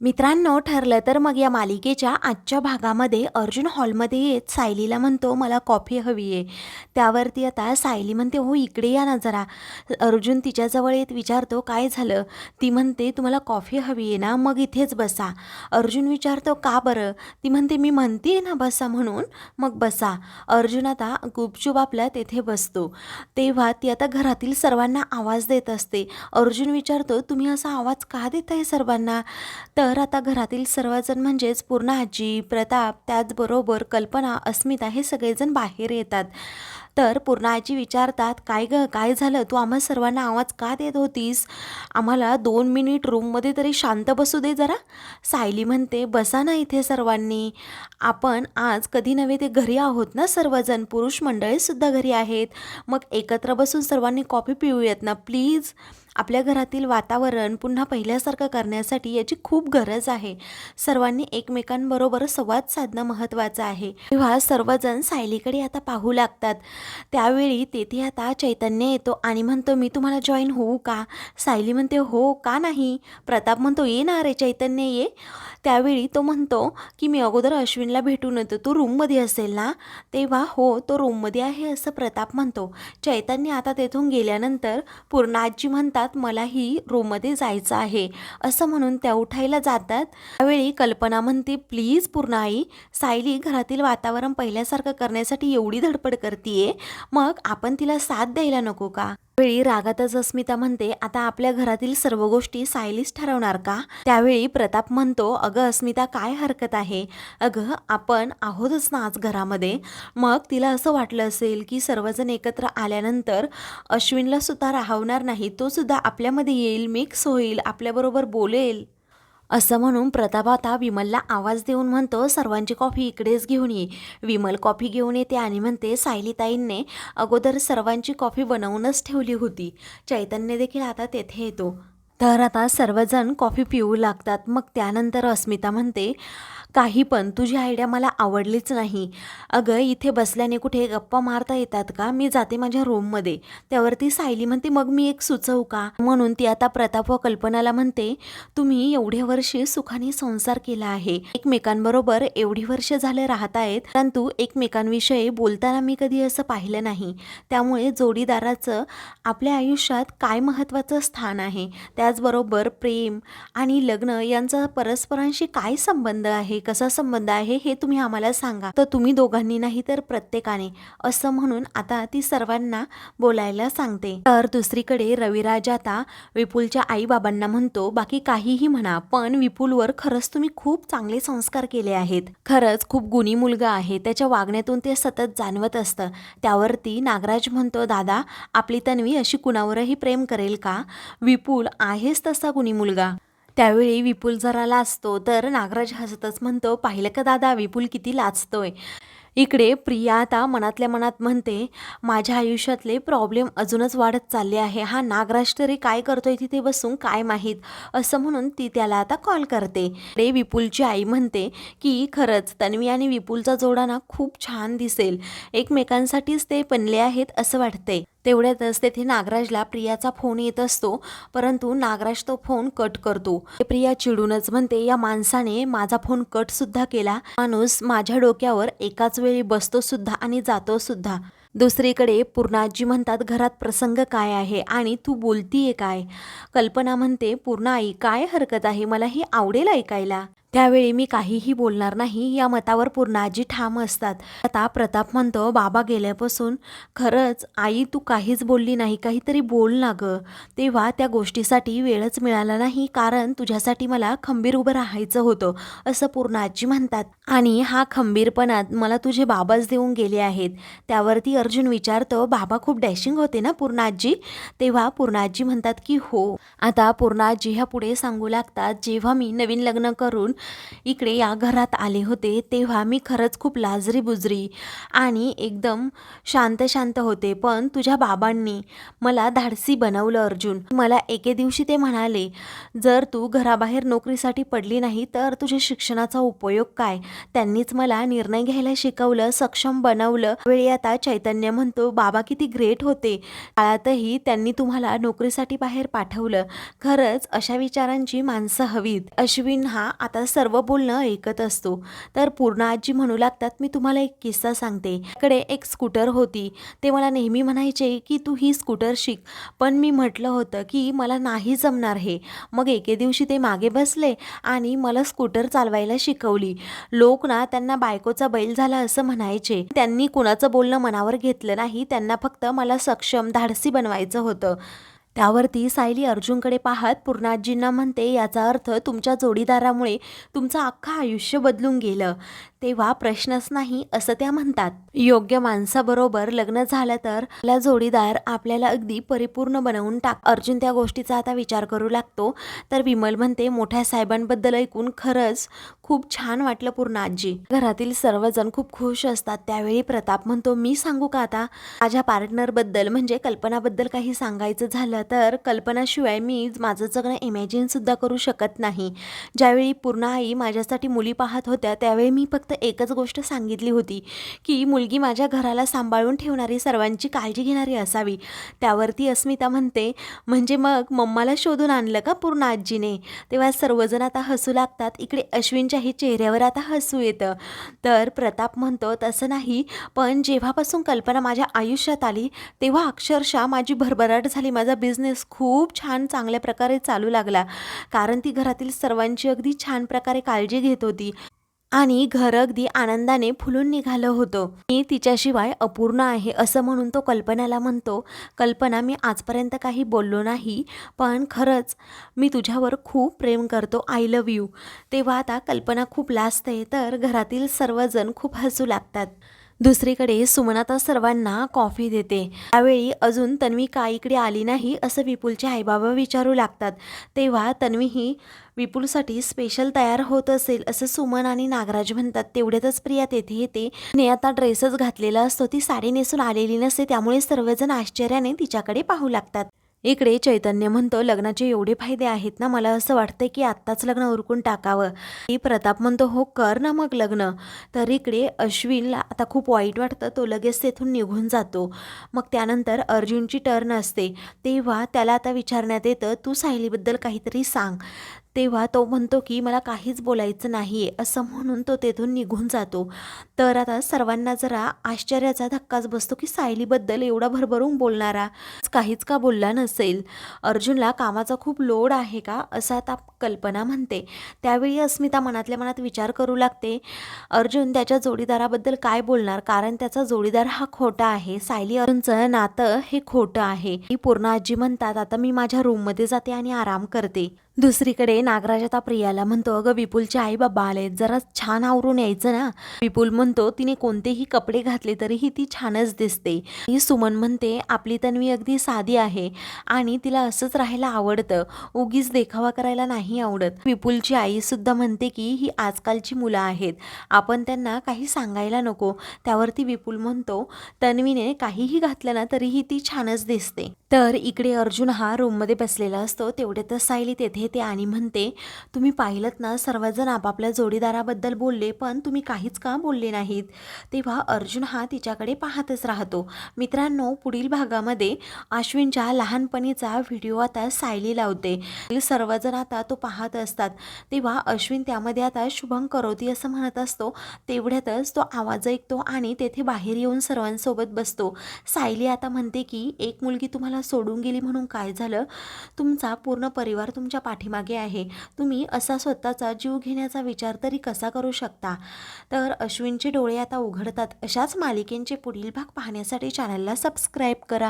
मित्रांनो, ठरलं तर मग या मालिकेच्या आजच्या भागामध्ये अर्जुन हॉलमध्ये येत सायलीला म्हणतो, मला कॉफी हवी आहे. त्यावरती आता सायली म्हणते, हो इकडे या ना जरा. अर्जुन तिच्याजवळ येत विचारतो, काय झालं? ती म्हणते, तुम्हाला कॉफी हवी आहे ना, मग इथेच बसा. अर्जुन विचारतो, का बरं? ती म्हणते, मी म्हणते ना बसा म्हणून, मग बसा. अर्जुन आता गुपचूप आपल्या तेथे बसतो. तेव्हा ती आता घरातील सर्वांना आवाज देत असते. अर्जुन विचारतो, तुम्ही असा आवाज का देताय सर्वांना? तर आता घरातील सर्वजण म्हणजेच पूर्णा आजी, प्रताप, त्याचबरोबर कल्पना, अस्मिता हे सगळेजण बाहेर येतात. तर पूर्णा आजी विचारतात, काय गं, काय झालं? तू आम्हा सर्वांना आवाज का देत होतीस? आम्हाला 2 मिनिट रूममध्ये तरी शांत बसू दे जरा. सायली म्हणते, बसा ना इथे सर्वांनी. आपण आज कधी नव्हे ते घरी आहोत ना सर्वजण, पुरुष मंडळीसुद्धा घरी आहेत. मग एकत्र बसून सर्वांनी कॉफी पिऊयात ना प्लीज. आपल्या घरातील वातावरण पुन्हा पहिल्यासारखं करण्यासाठी याची खूप गरज आहे. सर्वांनी एकमेकांबरोबर संवाद साधणं महत्त्वाचं आहे. तेव्हा सर्वजण सायलीकडे आता पाहू लागतात. त्यावेळी तेथे आता चैतन्य येतो आणि म्हणतो, मी तुम्हाला जॉईन होऊ का? सायली म्हणते, हो का नाही? प्रताप म्हणतो, ये ना रे चैतन्य ये. त्यावेळी तो म्हणतो की मी अगोदर अश्विनला भेटून येतो, तो रूममध्ये असेल ना? तेव्हा हो, तो रूममध्ये आहे असं प्रताप म्हणतो. चैतन्य आता तेथून गेल्यानंतर पूर्णा आजी म्हणतात, मलाही रूममध्ये जायचं आहे असं म्हणून त्या उठायला जातात. त्यावेळी कल्पना म्हणते, प्लीज पूर्णा आई, सायली घरातील वातावरण पहिल्यासारखं करण्यासाठी एवढी धडपड करतीये, मग आपण तिला साथ द्यायला नको का? त्यावेळी रागातच अस्मिता म्हणते, आता आपल्या घरातील सर्व गोष्टी सायलीच ठरवणार का? त्यावेळी प्रताप म्हणतो, अगं अस्मिता, काय हरकत आहे? अगं आपण आहोतच ना आज घरामध्ये. मग तिला असं वाटलं असेल की सर्वजण एकत्र आल्यानंतर अश्विनला सुद्धा राहवणार नाही, तो सुद्धा आपल्यामध्ये येईल, मिक्स होईल, आपल्याबरोबर बोलेल. असं म्हणून प्रताप आता विमलला आवाज देऊन म्हणतो, सर्वांची कॉफी इकडेच घेऊन ये. विमल कॉफी घेऊन येते आणि म्हणते, सायलीताईंने अगोदर सर्वांची कॉफी बनवूनच ठेवली होती. चैतन्य देखील आता तेथे येतो. तर आता सर्वजण कॉफी पिऊ लागतात. मग त्यानंतर अस्मिता म्हणते, काही पण तुझी आयडिया मला आवडलीच नाही. अगं इथे बसल्याने कुठे गप्पा मारता येतात का? मी जाते माझ्या रूममध्ये. त्यावरती सायली म्हणते, मग मी एक सुचवू का? म्हणून ती आता प्रताप व कल्पनाला म्हणते, तुम्ही एवढ्या वर्षे सुखाने संसार केला आहे, एकमेकांबरोबर एवढी वर्ष झाले राहतायत, परंतु एकमेकांविषयी बोलताना मी कधी असं पाहिलं नाही. त्यामुळे जोडीदाराचं आपल्या आयुष्यात काय महत्त्वाचं स्थान आहे, त्याचबरोबर प्रेम आणि लग्न यांचा परस्परांशी काय संबंध आहे, कसा संबंध आहे, हे तुम्ही आम्हाला सांगा. तर तुम्ही दोघांनी नाही तर प्रत्येकाने, असं म्हणून आता ती सर्वांना बोलायला सांगते. तर दुसरीकडे रविराज आता विपुलच्या आई बाबांना म्हणतो, बाकी काहीही म्हणा, पण विपुलवर खरंच तुम्ही खूप चांगले संस्कार केले आहेत. खरंच खूप गुणी मुलगा आहे, त्याच्या वागण्यातून ते सतत जाणवत असतं. त्यावरती नागराज म्हणतो, दादा, आपली तन्वी अशी कुणावरही प्रेम करेल का? विपुल आहेच तसा गुणी मुलगा. त्यावेळी विपुल जरा लाजतो. तर नागराज हसतच म्हणतो, पाहिलं का दादा, विपुल किती लाजतोय. इकडे प्रिया आता मनातल्या मनात म्हणते, माझ्या आयुष्यातले प्रॉब्लेम अजूनच वाढत चालले आहे, हा नागराज तरी काय करतोय तिथे बसून काय माहीत, असं म्हणून ती त्याला आता कॉल करते. रे विपुलची आई म्हणते की खरंच तन्वी आणि विपुलचा जोडा ना खूप छान दिसेल, एकमेकांसाठीच ते बनले आहेत असं वाटते. तेवढ्यातच तेथे नागराजला प्रियाचा फोन येत असतो, परंतु नागराज तो फोन कट करतो. प्रिया चिडूनच म्हणते, या माणसाने माझा फोन कट सुद्धा केला. माणूस माझ्या डोक्यावर एकाच वेळी बसतो सुद्धा आणि जातो सुद्धा. दुसरीकडे पूर्णाजी म्हणतात, घरात प्रसंग काय आहे आणि तू बोलतीये काय? कल्पना म्हणते, पूर्णा आई, काय हरकत आहे, मला ही आवडेल ऐकायला. त्यावेळी मी काहीही बोलणार नाही या मतावर पूर्णाजी ठाम असतात. आता प्रताप म्हणतो, बाबा गेल्यापासून खरंच आई तू काहीच बोलली नाही, काहीतरी बोल ना गं. तेव्हा त्या गोष्टीसाठी वेळच मिळाला नाही, कारण तुझ्यासाठी मला खंबीर उभं राहायचं होतं असं पूर्णाजी म्हणतात. आणि हा खंबीरपणा मला तुझे बाबाच देऊन गेले आहेत. त्यावरती अर्जुन विचारतो, बाबा खूप डॅशिंग होते ना पूर्णाजी? तेव्हा पूर्णाजी म्हणतात की हो. आता पूर्णाजी ह्या पुढे सांगू लागतात, जेव्हा मी नवीन लग्न करून इकडे या घरात आले होते तेव्हा मी खरंच खूप लाजरी बुजरी आणि एकदम शांत शांत होते, पण तुझ्या बाबांनी मला धाडसी बनवलं अर्जुन. मला एके दिवशी ते म्हणाले, जर तू घराबाहेर नोकरीसाठी पडली नाही तर तुझ्या शिक्षणाचा उपयोग काय. त्यांनीच मला निर्णय घ्यायला शिकवलं, सक्षम बनवलं. वेळी आता चैतन्य म्हणतो, बाबा किती ग्रेट होते, काळातही त्यांनी तुम्हाला नोकरीसाठी बाहेर पाठवलं. खरंच अशा विचारांची माणसं हवीत. अश्विन हा आता सर्व बोलणं ऐकत असतो. तर पूर्ण आजी म्हणू लागतात, मी तुम्हाला एक किस्सा सांगते. कडे एक स्कूटर होती. ते मला नेहमी म्हणायचे की तू ही स्कूटर शिक, पण मी म्हटलं होतं की मला नाही जमणार हे. मग एके दिवशी ते मागे बसले आणि मला स्कूटर चालवायला शिकवली. लोक ना त्यांना बायकोचा बैल झाला असं म्हणायचे. त्यांनी कुणाचं बोलणं मनावर घेतलं नाही. त्यांना फक्त मला सक्षम धाडसी बनवायचं होतं. त्यावरती सायली अर्जुनकडे पाहत पूर्णाजींना म्हणते, याचा अर्थ तुमच्या जोडीदारामुळे तुमचं अख्खं आयुष्य बदलून गेलं. तेव्हा प्रश्नच नाही असं त्या म्हणतात. योग्य माणसाबरोबर लग्न झालं तर आपला जोडीदार आपल्याला अगदी परिपूर्ण बनवून टाक. अर्जुन त्या गोष्टीचा आता विचार करू लागतो. तर विमल म्हणते, मोठ्या साहेबांबद्दल ऐकून खरंच खूप छान वाटलं पूर्णाजी. घरातील सर्वजण खूप खुश असतात. त्यावेळी प्रताप म्हणतो, मी सांगू का आता माझ्या पार्टनरबद्दल म्हणजे कल्पनाबद्दल काही सांगायचं झालं तर कल्पनाशिवाय मी माझं जगणं इमॅजिन सुद्धा करू शकत नाही. ज्यावेळी पूर्ण आई माझ्यासाठी मुली पाहत होत्या त्यावेळी मी फक्त एकच गोष्ट सांगितली होती की मुलगी माझ्या घराला सांभाळून ठेवणारी, सर्वांची काळजी घेणारी असावी. त्यावरती अस्मिता म्हणते, म्हणजे मग मम्माला शोधून आणलं का पूर्ण आजीने. तेव्हा सर्वजण आता हसू लागतात. इकडे अश्विनच्याही चेहऱ्यावर आता हसू येतं. तर प्रताप म्हणतो, तसं नाही, पण जेव्हापासून कल्पना माझ्या आयुष्यात आली तेव्हा अक्षरशः माझी भरभराट झाली. माझा बिझनेस खूप छान चांगल्या प्रकारे चालू लागला, कारण ती घरातील सर्वांची अगदी छान प्रकारे काळजी घेत होती आणि घर अगदी आनंदाने फुलून निघालं होतं. मी तिच्याशिवाय अपूर्ण आहे असं म्हणून तो कल्पनाला म्हणतो, कल्पना मी आजपर्यंत काही बोललो नाही, पण खरंच मी तुझ्यावर खूप प्रेम करतो, आय लव्ह यू. तेव्हा आता कल्पना खूप लाजते. तर घरातील सर्वजण खूप हसू लागतात. दुसरीकडे सुमनाता सर्वांना कॉफी देते. त्यावेळी अजून तन्वी का इकडे आली नाही असं विपुलचे आईबाबा विचारू लागतात. तेव्हा तन्वी ही विपुलसाठी स्पेशल तयार होत असेल असं सुमन आणि नागराज म्हणतात. तेवढ्यातच प्रिया तेथे येते. तिने आता ड्रेसच घातलेला असतो, ती साडी नेसून आलेली नसते. त्यामुळे सर्वजण आश्चर्याने तिच्याकडे पाहू लागतात. इकडे चैतन्य म्हणतो, लग्नाचे एवढे फायदे आहेत ना, मला असं वाटतंय की आत्ताच लग्न उरकून टाकावं. ही प्रताप म्हणतो, हो कर ना मग लग्न. तर इकडे अश्विनला आता खूप वाईट वाटतं. तो लगेच तेथून निघून जातो. मग त्यानंतर अर्जुनची टर्न असते. तेव्हा त्याला आता विचारण्यात येतं, तू सायलीबद्दल काहीतरी सांग. तेव्हा तो म्हणतो की मला काहीच बोलायचं नाही आहे असं म्हणून तो तेथून निघून जातो. तर आता सर्वांना जरा आश्चर्याचा धक्काच बसतो की सायलीबद्दल एवढा भरभरून बोलणारा काहीच का बोलला नसेल. अर्जुनला कामाचा खूप लोड आहे का असं आता कल्पना म्हणते. त्यावेळी अस्मिता मनातल्या मनात विचार करू लागते, अर्जुन त्याच्या जोडीदाराबद्दल काय बोलणार, कारण त्याचा जोडीदार हा खोटा आहे. सायली अर्जुनचं नातं हे खोटं आहे. ही पूर्ण आजी म्हणतात, आता मी माझ्या रूममध्ये जाते आणि आराम करते. दुसरीकडे नागराज आता प्रियाला म्हणतो, अगं विपुलचे आई बाबा आले, जरा छान आवरून यायचं ना. विपुल म्हणतो, तिने कोणतेही कपडे घातले तरीही ती छानच दिसते. ही सुमन म्हणते, आपली तन्वी अगदी साधी आहे आणि तिला असंच राहायला आवडतं, उगीच देखावा करायला नाही आवडत. विपुलची आई सुद्धा म्हणते की ही आजकालची मुलं आहेत, आपण त्यांना काही सांगायला नको. त्यावरती विपुल म्हणतो, तन्वीने काहीही घातलं ना तरीही ती छानच दिसते. तर इकडे अर्जुन हा रूममध्ये बसलेला असतो. तेवढ्यातच सायली तेथे येते आणि म्हणते, तुम्ही पाहिलंत ना, सर्वजण आपापल्या जोडीदाराबद्दल बोलले, पण तुम्ही काहीच का बोलले नाहीत. तेव्हा अर्जुन हा तिच्याकडे पाहतच राहतो. मित्रांनो, पुढील भागामध्ये अश्विनच्या लहानपणीचा व्हिडिओ आता सायली लावते. सर्वजण आता तो पाहत असतात. तेव्हा अश्विन त्यामध्ये आता शुभम करोती असं म्हणत असतो. तेवढ्यातच तो आवाज ऐकतो आणि तेथे बाहेर येऊन सर्वांसोबत बसतो. सायली आता म्हणते की एक मुलगी तुम्हाला सोडून गेली म्हणून काय झालं, तुमचा पूर्ण परिवार तुमच्या पाठीमागे आहे, तुम्ही असा स्वतःचा जीव घेण्याचा विचार तरी कसा करू शकता. तर अश्विनचे डोळे आता उघडतात. अशाच मालिकेंचे पुढील भाग पाहण्यासाठी चॅनलला सबस्क्राईब करा.